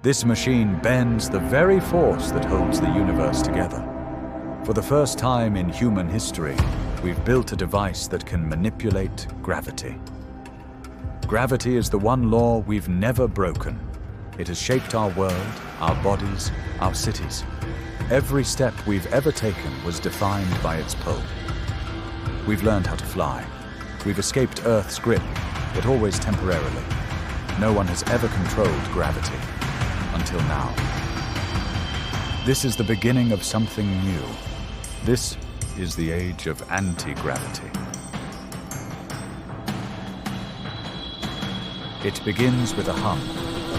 This machine bends the very force that holds the universe together. For the first time in human history, we've built a device that can manipulate gravity. Gravity is the one law we've never broken. It has shaped our world, our bodies, our cities. Every step we've ever taken was defined by its pull. We've learned how to fly. We've escaped Earth's grip, but always temporarily. No one has ever controlled gravity, until now. This is the beginning of something new. This is the age of anti-gravity. It begins with a hum.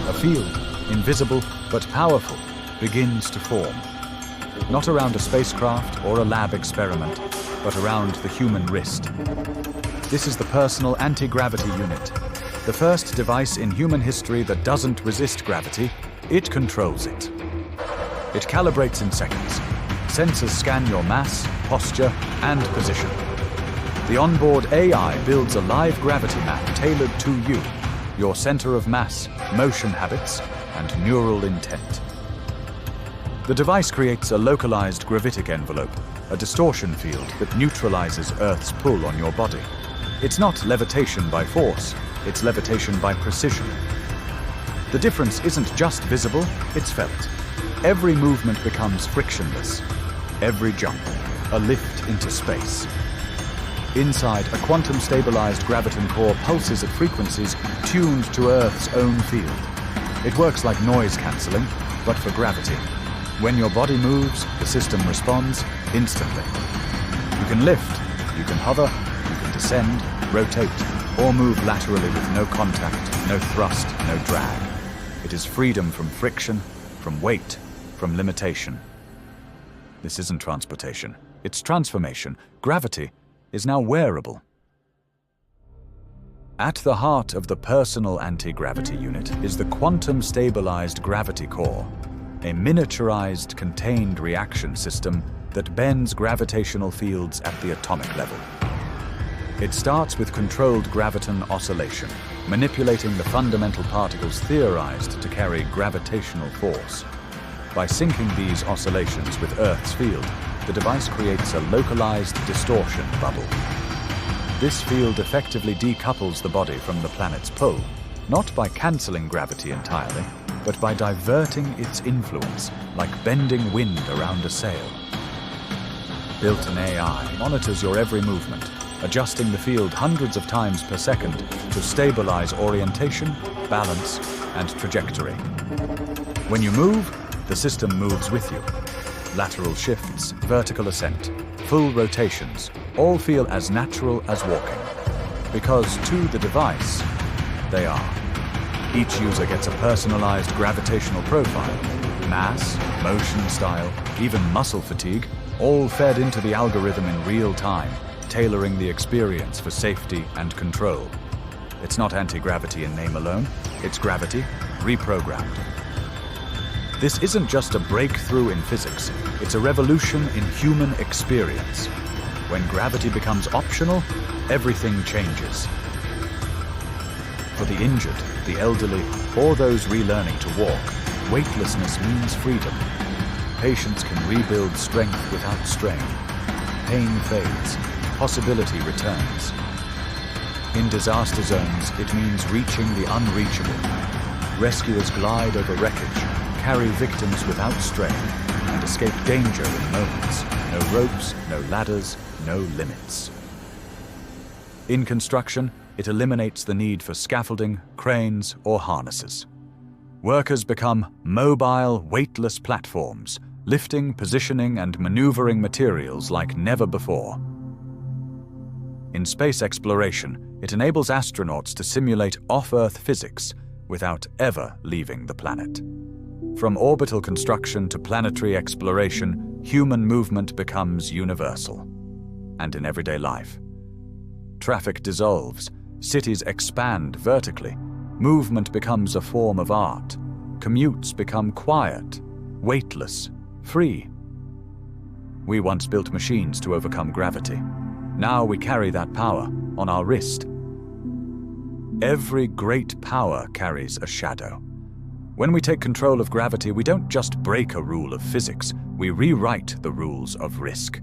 A field, invisible but powerful, begins to form. Not around a spacecraft or a lab experiment, but around the human wrist. This is the personal anti-gravity unit. The first device in human history that doesn't resist gravity. It controls it. It calibrates in seconds. Sensors scan your mass, posture, and position. The onboard AI builds a live gravity map tailored to you, your center of mass, motion habits, and neural intent. The device creates a localized gravitic envelope, a distortion field that neutralizes Earth's pull on your body. It's not levitation by force, it's levitation by precision. The difference isn't just visible, it's felt. Every movement becomes frictionless. Every jump, a lift into space. Inside, a quantum-stabilized graviton core pulses at frequencies tuned to Earth's own field. It works like noise cancelling, but for gravity. When your body moves, the system responds instantly. You can lift, you can hover, you can descend, rotate, or move laterally with no contact, no thrust, no drag. It is freedom from friction, from weight, from limitation. This isn't transportation, it's transformation. Gravity is now wearable. At the heart of the personal anti-gravity unit is the quantum-stabilized gravity core, a miniaturized, contained reaction system that bends gravitational fields at the atomic level. It starts with controlled graviton oscillation, manipulating the fundamental particles theorized to carry gravitational force. By syncing these oscillations with Earth's field, the device creates a localized distortion bubble. This field effectively decouples the body from the planet's pull, not by cancelling gravity entirely, but by diverting its influence, like bending wind around a sail. Built-in AI monitors your every movement, adjusting the field hundreds of times per second to stabilize orientation, balance, and trajectory. When you move, the system moves with you. Lateral shifts, vertical ascent, full rotations, all feel as natural as walking. Because to the device, they are. Each user gets a personalized gravitational profile, mass, motion style, even muscle fatigue, all fed into the algorithm in real time, tailoring the experience for safety and control. It's not anti-gravity in name alone, it's gravity reprogrammed. This isn't just a breakthrough in physics, it's a revolution in human experience. When gravity becomes optional, everything changes. For the injured, the elderly, or those relearning to walk, weightlessness means freedom. Patients can rebuild strength without strain. Pain fades, possibility returns. In disaster zones, it means reaching the unreachable. Rescuers glide over wreckage, carry victims without strain, and escape danger in moments. No ropes, no ladders, no limits. In construction, it eliminates the need for scaffolding, cranes, or harnesses. Workers become mobile, weightless platforms, lifting, positioning, and maneuvering materials like never before. In space exploration, it enables astronauts to simulate off-Earth physics without ever leaving the planet. From orbital construction to planetary exploration, human movement becomes universal. And in everyday life, traffic dissolves, cities expand vertically, movement becomes a form of art, commutes become quiet, weightless, free. We once built machines to overcome gravity. Now we carry that power on our wrist. Every great power carries a shadow. When we take control of gravity, we don't just break a rule of physics, we rewrite the rules of risk.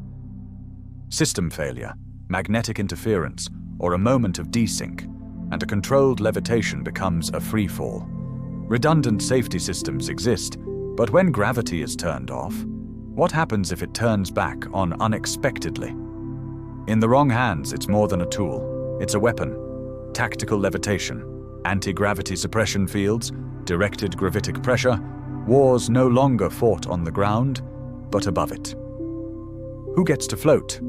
System failure, magnetic interference, or a moment of desync, and a controlled levitation becomes a free-fall. Redundant safety systems exist, but when gravity is turned off, what happens if it turns back on unexpectedly? In the wrong hands, it's more than a tool. It's a weapon. Tactical levitation, anti-gravity suppression fields, directed gravitic pressure, wars no longer fought on the ground, but above it. Who gets to float?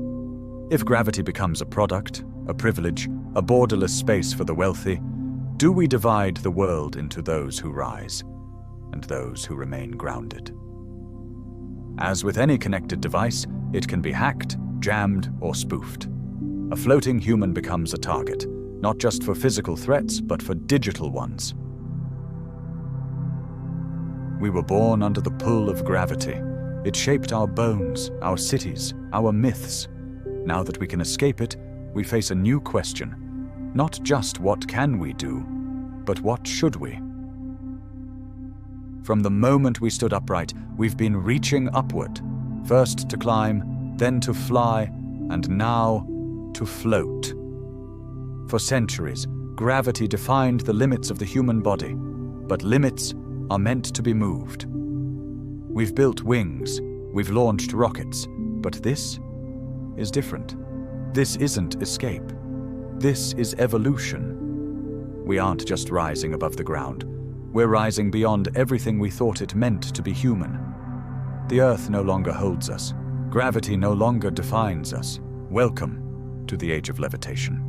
If gravity becomes a product, a privilege, a borderless space for the wealthy, do we divide the world into those who rise and those who remain grounded? As with any connected device, it can be hacked, jammed, or spoofed. A floating human becomes a target, not just for physical threats, but for digital ones. We were born under the pull of gravity. It shaped our bones, our cities, our myths. Now that we can escape it, we face a new question. Not just what can we do, but what should we? From the moment we stood upright, we've been reaching upward, first to climb, then to fly, and now to float. For centuries, gravity defined the limits of the human body, but limits are meant to be moved. We've built wings, we've launched rockets, but this is different. This isn't escape. This is evolution. We aren't just rising above the ground. We're rising beyond everything we thought it meant to be human. The Earth no longer holds us. Gravity no longer defines us. Welcome to the age of levitation.